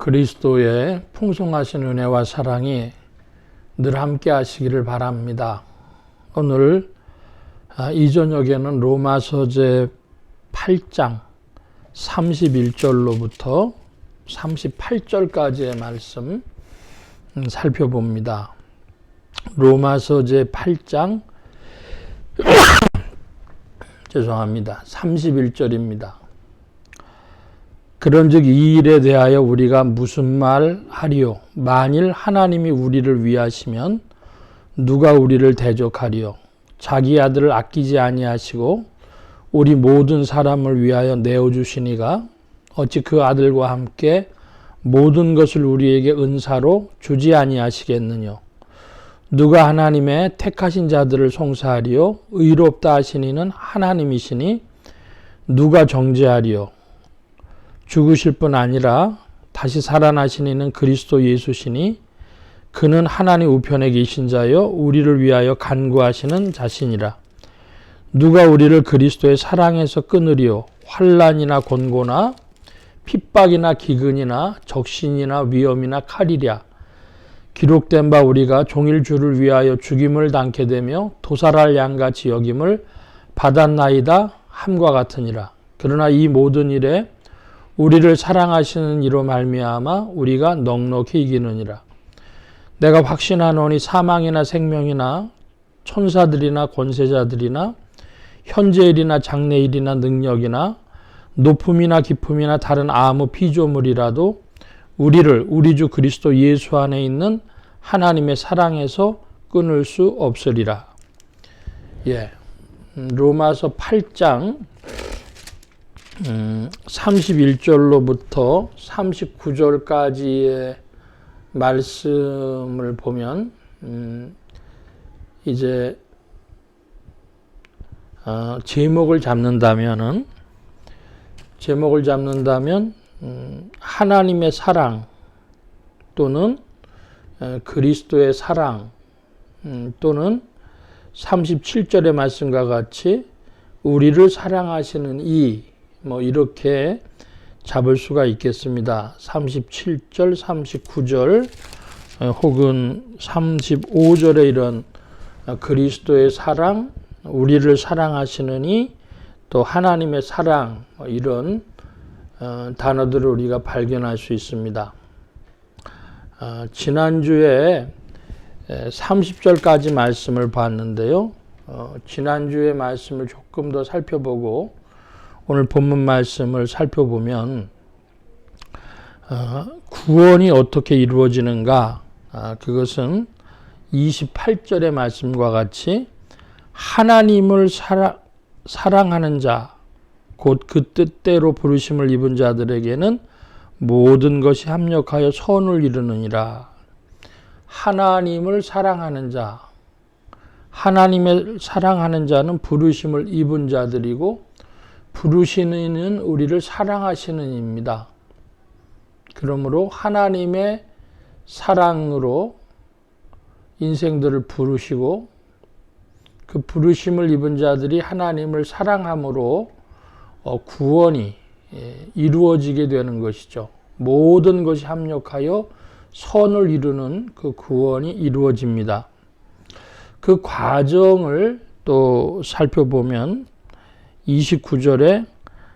그리스도의 풍성하신 은혜와 사랑이 늘 함께 하시기를 바랍니다. 오늘 이 저녁에는 로마서 8장 31절로부터 38절까지의 말씀 살펴봅니다. 로마서 8장 31절입니다. 그런즉 이 일에 대하여 우리가 무슨 말 하리요? 만일 하나님이 우리를 위하시면 누가 우리를 대적하리요? 자기 아들을 아끼지 아니하시고 우리 모든 사람을 위하여 내어주시니가 어찌 그 아들과 함께 모든 것을 우리에게 은사로 주지 아니하시겠느냐? 누가 하나님의 택하신 자들을 송사하리요? 의롭다 하시니는 하나님이시니 누가 정죄하리요? 죽으실 뿐 아니라 다시 살아나시니는 그리스도 예수시니 그는 하나님 우편에 계신 자여 우리를 위하여 간구하시는 자신이라. 누가 우리를 그리스도의 사랑에서 끊으리요? 환난이나 곤고나 핍박이나 기근이나 적신이나 위험이나 칼이랴. 기록된 바 우리가 종일 주를 위하여 죽임을 당케 되며 도살할 양같이 여김을 받았나이다 함과 같으니라. 그러나 이 모든 일에 우리를 사랑하시는 이로 말미암아 우리가 넉넉히 이기느니라. 내가 확신하노니 사망이나 생명이나 천사들이나 권세자들이나 현재일이나 장래일이나 능력이나 높음이나 깊음이나 다른 아무 피조물이라도 우리를 우리 주 그리스도 예수 안에 있는 하나님의 사랑에서 끊을 수 없으리라. 로마서 8장 31절로부터 39절까지의 말씀을 보면 이제 제목을 잡는다면 하나님의 사랑 또는 그리스도의 사랑 또는 37절의 말씀과 같이 우리를 사랑하시는 이렇게 잡을 수가 있겠습니다. 37절, 39절 혹은 35절에 이런 그리스도의 사랑, 우리를 사랑하시느니 또 하나님의 사랑 이런 단어들을 우리가 발견할 수 있습니다. 지난주에 30절까지 말씀을 봤는데요. 지난주의 말씀을 조금 더 살펴보고 오늘 본문 말씀을 살펴보면 구원이 어떻게 이루어지는가? 그것은 28절의 말씀과 같이 하나님을 사랑하는 자, 곧 그 뜻대로 부르심을 입은 자들에게는 모든 것이 합력하여 선을 이루느니라. 하나님을 사랑하는 자, 하나님을 사랑하는 자는 부르심을 입은 자들이고 부르시는 이는 우리를 사랑하시는 이입니다. 그러므로 하나님의 사랑으로 인생들을 부르시고 그 부르심을 입은 자들이 하나님을 사랑함으로 구원이 이루어지게 되는 것이죠. 모든 것이 합력하여 선을 이루는 그 구원이 이루어집니다. 그 과정을 또 살펴보면 29절에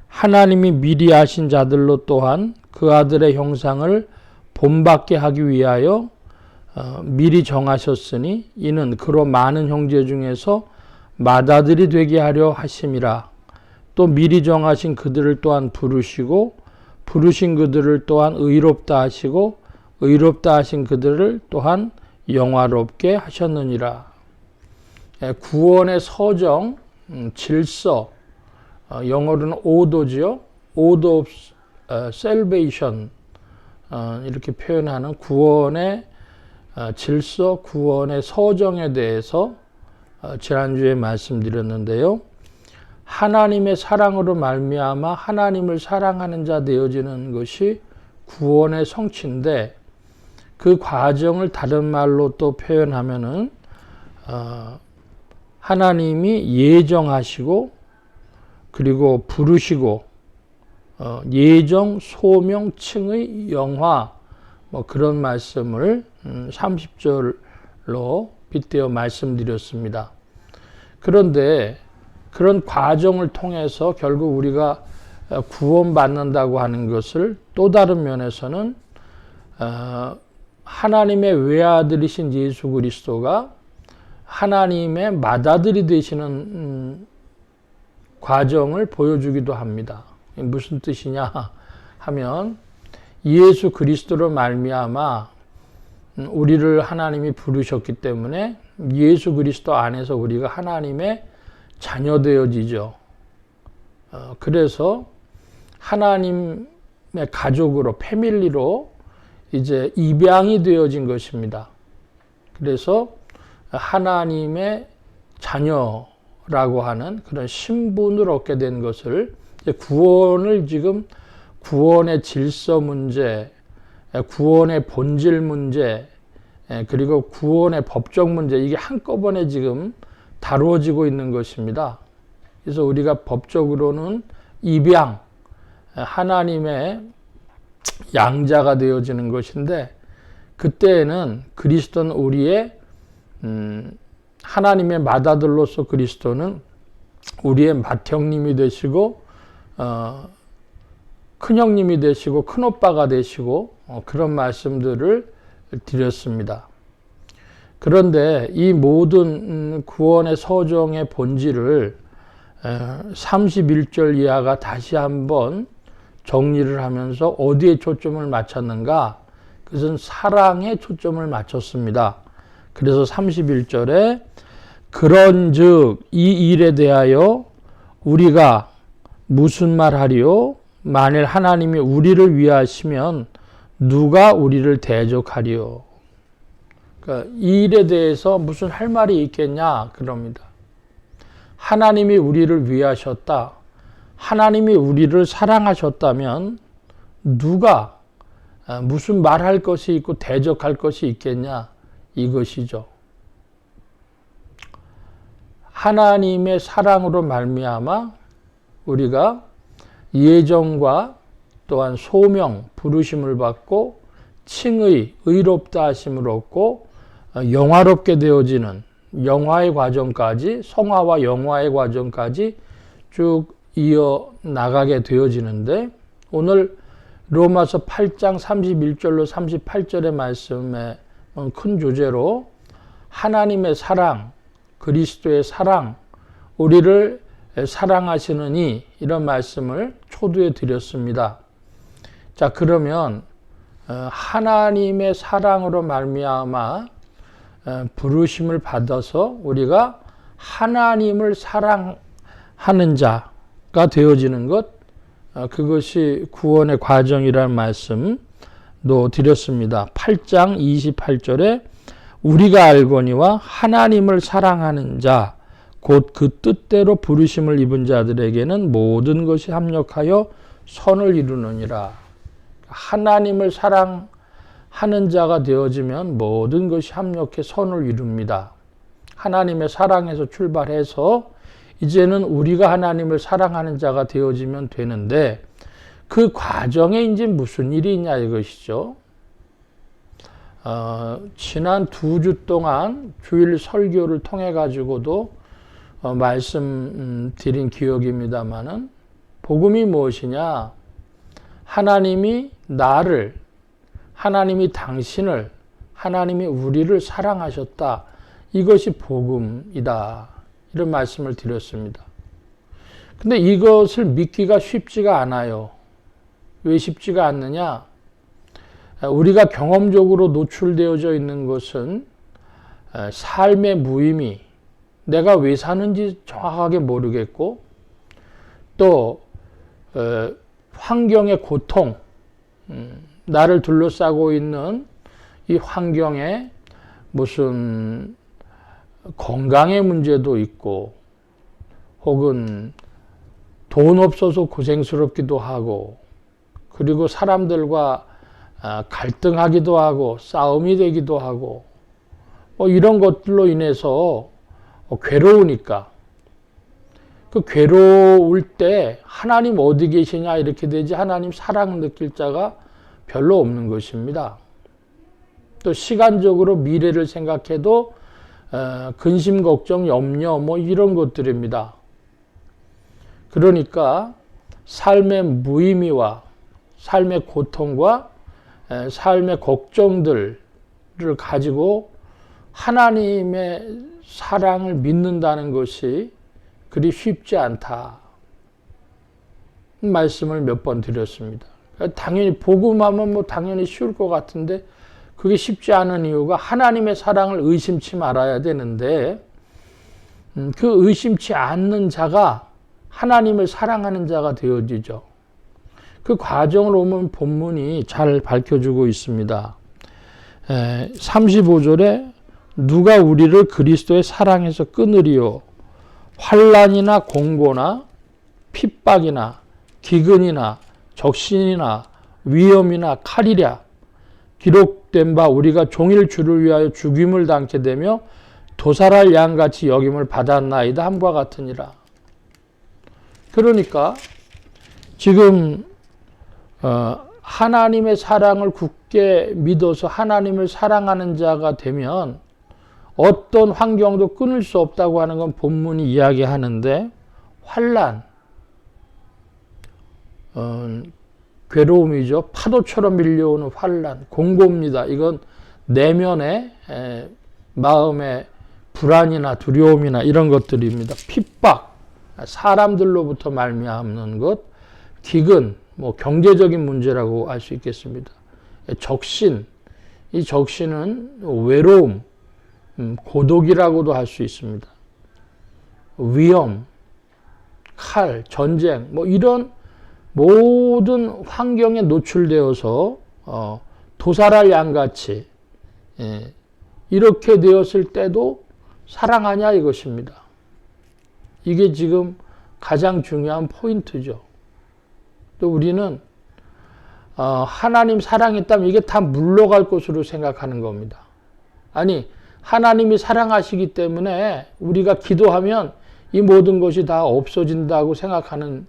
하나님이 미리 아신 자들로 또한 그 아들의 형상을 본받게 하기 위하여 미리 정하셨으니 이는 그로 많은 형제 중에서 맏아들이 되게 하려 하심이라. 또 미리 정하신 그들을 또한 부르시고 부르신 그들을 또한 의롭다 하시고 의롭다 하신 그들을 또한 영화롭게 하셨느니라. 구원의 서정, 질서, 영어로는 오더지요. Order of Salvation 이렇게 표현하는 구원의 질서, 구원의 서정에 대해서 지난주에 말씀드렸는데요. 하나님의 사랑으로 말미암아 하나님을 사랑하는 자 되어지는 것이 구원의 성취인데 그 과정을 다른 말로 또 표현하면은 하나님이 예정하시고 그리고 부르시고 예정, 소명, 칭의, 영화 뭐 그런 말씀을 30절로 빗대어 말씀드렸습니다. 그런데 그런 과정을 통해서 결국 우리가 구원받는다고 하는 것을 또 다른 면에서는 하나님의 외아들이신 예수 그리스도가 하나님의 맏아들이 되시는 과정을 보여주기도 합니다. 무슨 뜻이냐 하면 예수 그리스도로 말미암아 우리를 하나님이 부르셨기 때문에 예수 그리스도 안에서 우리가 하나님의 자녀 되어지죠. 그래서 하나님의 가족으로, 패밀리로 이제 입양이 되어진 것입니다. 그래서 하나님의 자녀라고 하는 그런 신분을 얻게 된 것을 구원을 지금 구원의 질서 문제, 구원의 본질 문제, 그리고 구원의 법적 문제, 이게 한꺼번에 지금 다루어지고 있는 것입니다. 그래서 우리가 법적으로는 입양, 하나님의 양자가 되어지는 것인데, 그때에는 그리스도는 우리의 하나님의 맏아들로서 그리스도는 우리의 맏형님이 되시고 큰형님이 되시고 큰오빠가 되시고 그런 말씀들을 드렸습니다. 그런데 이 모든 구원의 서정의 본질을 31절 이하가 다시 한번 정리를 하면서 어디에 초점을 맞췄는가? 그것은 사랑에 초점을 맞췄습니다. 그래서 31절에 그런즉 이 일에 대하여 우리가 무슨 말하리요? 만일 하나님이 우리를 위하시면 누가 우리를 대적하리요? 그러니까 이 일에 대해서 무슨 할 말이 있겠냐? 그럽니다. 하나님이 우리를 위하셨다. 하나님이 우리를 사랑하셨다면 누가 무슨 말할 것이 있고 대적할 것이 있겠냐? 이것이죠. 하나님의 사랑으로 말미암아 우리가 예정과 또한 소명, 부르심을 받고 칭의, 의롭다 하심을 얻고 영화롭게 되어지는 영화의 과정까지, 성화와 영화의 과정까지 쭉 이어 나가게 되어지는데, 오늘 로마서 8장 31절로 38절의 말씀의 큰 주제로 하나님의 사랑, 그리스도의 사랑, 우리를 사랑하시느니, 이런 말씀을 초두에 드렸습니다. 자, 그러면 하나님의 사랑으로 말미암아 부르심을 받아서 우리가 하나님을 사랑하는 자가 되어지는 것, 그것이 구원의 과정이라는 말씀도 드렸습니다. 8장 28절에 우리가 알거니와 하나님을 사랑하는 자, 곧 그 뜻대로 부르심을 입은 자들에게는 모든 것이 합력하여 선을 이루느니라. 하나님을 사랑하는 자가 되어지면 모든 것이 합력해 선을 이룹니다. 하나님의 사랑에서 출발해서 이제는 우리가 하나님을 사랑하는 자가 되어지면 되는데, 그 과정에 이제 무슨 일이 있냐 이것이죠. 지난 2주 동안 주일 설교를 통해 가지고도 말씀드린 기억입니다마는, 복음이 무엇이냐? 하나님이 나를, 하나님이 당신을, 하나님이 우리를 사랑하셨다. 이것이 복음이다. 이런 말씀을 드렸습니다. 근데 이것을 믿기가 쉽지가 않아요. 왜 쉽지가 않느냐? 우리가 경험적으로 노출되어져 있는 것은 삶의 무의미, 내가 왜 사는지 정확하게 모르겠고, 또 환경의 고통, 나를 둘러싸고 있는 이 환경에 무슨 건강의 문제도 있고, 혹은 돈 없어서 고생스럽기도 하고, 그리고 사람들과 갈등하기도 하고 싸움이 되기도 하고, 이런 것들로 인해서 괴로우니까, 그 괴로울 때 하나님 어디 계시냐 이렇게 되지, 하나님 사랑을 느낄 자가 별로 없는 것입니다. 또 시간적으로 미래를 생각해도 근심, 걱정, 염려 뭐 이런 것들입니다. 그러니까 삶의 무의미와 삶의 고통과 삶의 걱정들을 가지고 하나님의 사랑을 믿는다는 것이 그리 쉽지 않다. 말씀을 몇 번 드렸습니다. 당연히 복음하면 뭐 당연히 쉬울 것 같은데 그게 쉽지 않은 이유가 하나님의 사랑을 의심치 말아야 되는데 그 의심치 않는 자가 하나님을 사랑하는 자가 되어지죠. 그 과정을 오면 본문이 잘 밝혀주고 있습니다. 35절에 누가 우리를 그리스도의 사랑에서 끊으리요? 환난이나 공고나 핍박이나 기근이나 적신이나 위험이나 칼이랴. 기록된 바 우리가 종일 주를 위하여 죽임을 당케 되며 도살할 양같이 여김을 받았나이다 함과 같으니라. 그러니까 지금 하나님의 사랑을 굳게 믿어서 하나님을 사랑하는 자가 되면 어떤 환경도 끊을 수 없다고 하는 건 본문이 이야기하는데 환난, 괴로움이죠. 파도처럼 밀려오는 환난, 공고입니다. 이건 내면의 마음의 불안이나 두려움이나 이런 것들입니다. 핍박, 사람들로부터 말미암는 것, 기근, 뭐 경제적인 문제라고 할 수 있겠습니다. 적신, 이 적신은 외로움, 고독이라고도 할 수 있습니다. 위험, 칼, 전쟁, 뭐 이런 모든 환경에 노출되어서 도살할 양같이 이렇게 되었을 때도 사랑하냐 이것입니다. 이게 지금 가장 중요한 포인트죠. 또 우리는 하나님 사랑했다면 이게 다 물러갈 것으로 생각하는 겁니다. 아니 하나님이 사랑하시기 때문에 우리가 기도하면 이 모든 것이 다 없어진다고 생각하는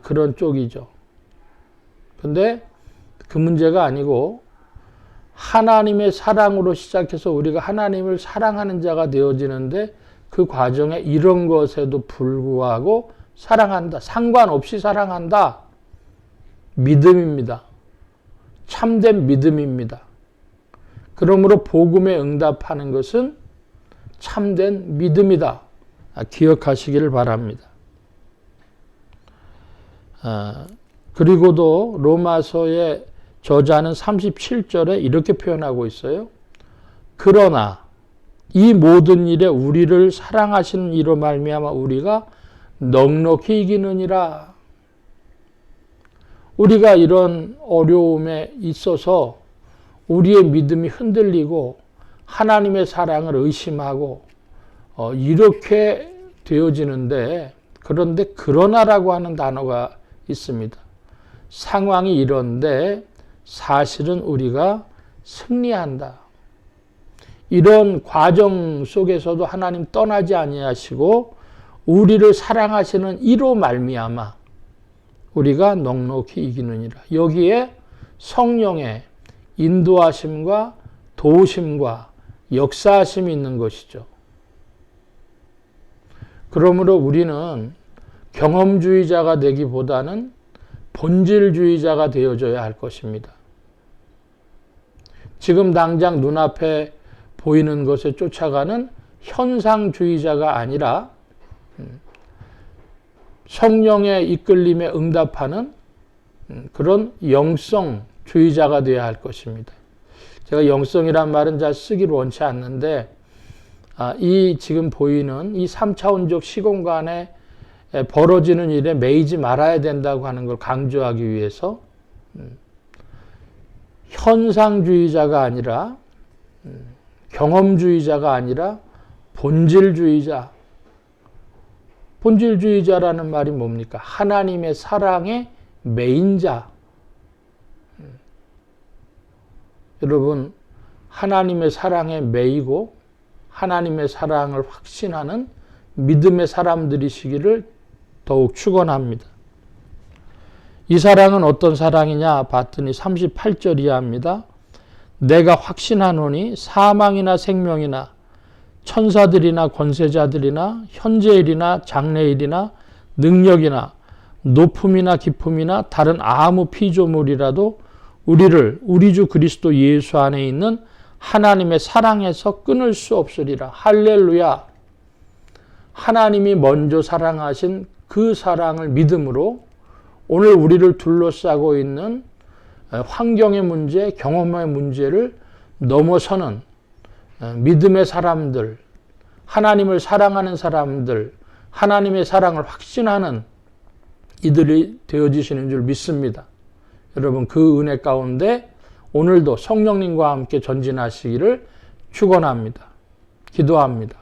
그런 쪽이죠. 근데 그 문제가 아니고 하나님의 사랑으로 시작해서 우리가 하나님을 사랑하는 자가 되어지는데 그 과정에 이런 것에도 불구하고 사랑한다. 상관없이 사랑한다. 믿음입니다. 참된 믿음입니다. 그러므로 복음에 응답하는 것은 참된 믿음이다. 기억하시기를 바랍니다. 그리고도 로마서의 저자는 37절에 이렇게 표현하고 있어요. 그러나 이 모든 일에 우리를 사랑하시는 이로 말미암아 우리가 넉넉히 이기느니라. 우리가 이런 어려움에 있어서 우리의 믿음이 흔들리고 하나님의 사랑을 의심하고 이렇게 되어지는데 그런데 그러나라고 하는 단어가 있습니다. 상황이 이런데 사실은 우리가 승리한다. 이런 과정 속에서도 하나님 떠나지 아니하시고 우리를 사랑하시는 이로 말미암아 우리가 넉넉히 이기느니라. 여기에 성령의 인도하심과 도우심과 역사하심이 있는 것이죠. 그러므로 우리는 경험주의자가 되기보다는 본질주의자가 되어져야 할 것입니다. 지금 당장 눈앞에 보이는 것에 쫓아가는 현상주의자가 아니라 성령의 이끌림에 응답하는 그런 영성주의자가 되어야 할 것입니다. 제가 영성이란 말은 잘 쓰기를 원치 않는데 이 지금 보이는 이 3차원적 시공간에 벌어지는 일에 매이지 말아야 된다고 하는 걸 강조하기 위해서 현상주의자가 아니라 경험주의자가 아니라 본질주의자. 본질주의자라는 말이 뭡니까? 하나님의 사랑의 매인자. 여러분, 하나님의 사랑에 매이고 하나님의 사랑을 확신하는 믿음의 사람들이시기를 더욱 축원합니다. 이 사랑은 어떤 사랑이냐 봤더니 38절 이하입니다. 내가 확신하노니 사망이나 생명이나 천사들이나 권세자들이나 현재일이나 장래일이나 능력이나 높음이나 깊음이나 다른 아무 피조물이라도 우리를 우리 주 그리스도 예수 안에 있는 하나님의 사랑에서 끊을 수 없으리라. 할렐루야. 하나님이 먼저 사랑하신 그 사랑을 믿음으로 오늘 우리를 둘러싸고 있는 환경의 문제, 경험의 문제를 넘어서는 믿음의 사람들, 하나님을 사랑하는 사람들, 하나님의 사랑을 확신하는 이들이 되어지시는 줄 믿습니다. 여러분, 그 은혜 가운데 오늘도 성령님과 함께 전진하시기를 축원합니다. 기도합니다.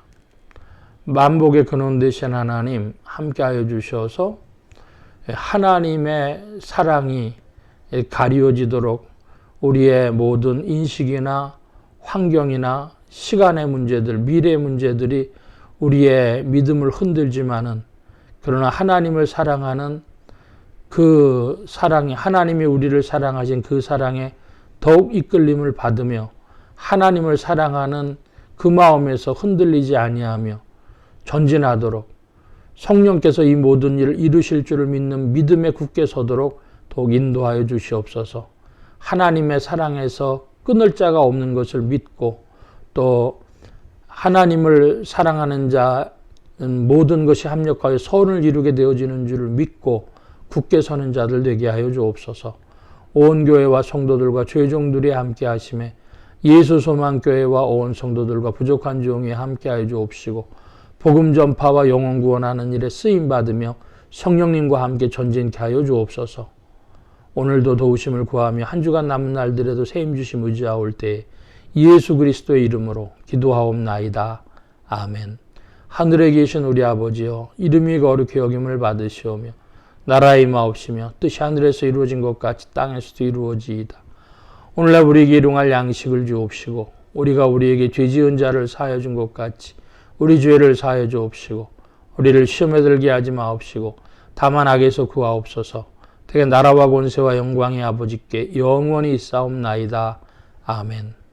만복의 근원 되신 하나님 함께하여 주셔서 하나님의 사랑이 가리워지도록 우리의 모든 인식이나 환경이나 시간의 문제들, 미래의 문제들이 우리의 믿음을 흔들지만은 그러나 하나님을 사랑하는 그 사랑이, 하나님이 우리를 사랑하신 그 사랑에 더욱 이끌림을 받으며 하나님을 사랑하는 그 마음에서 흔들리지 아니하며 전진하도록 성령께서 이 모든 일을 이루실 줄을 믿는 믿음에 굳게 서도록 더욱 인도하여 주시옵소서. 하나님의 사랑에서 끊을 자가 없는 것을 믿고 또 하나님을 사랑하는 자는 모든 것이 합력하여 선을 이루게 되어지는 줄을 믿고 굳게 서는 자들 되게 하여 주옵소서. 온 교회와 성도들과 죄종들이 함께 하심에 예수 소망 교회와 온 성도들과 부족한 종이 함께 하여 주옵시고 복음 전파와 영혼 구원하는 일에 쓰임 받으며 성령님과 함께 전진케 하여 주옵소서. 오늘도 도우심을 구하며 한 주간 남은 날들에도 세임 주심 의지하올 때에 예수 그리스도의 이름으로 기도하옵나이다. 아멘. 하늘에 계신 우리 아버지여, 이름이 거룩히 여김을 받으시오며 나라의 임하옵시며 뜻이 하늘에서 이루어진 것 같이 땅에서도 이루어지이다. 오늘날 우리에게 일용할 양식을 주옵시고 우리가 우리에게 죄 지은 자를 사하여 준 것 같이 우리 죄를 사하여 주옵시고 우리를 시험에 들게 하지 마옵시고 다만 악에서 구하옵소서. 되게 나라와 권세와 영광의 아버지께 영원히 있사옵나이다. 아멘.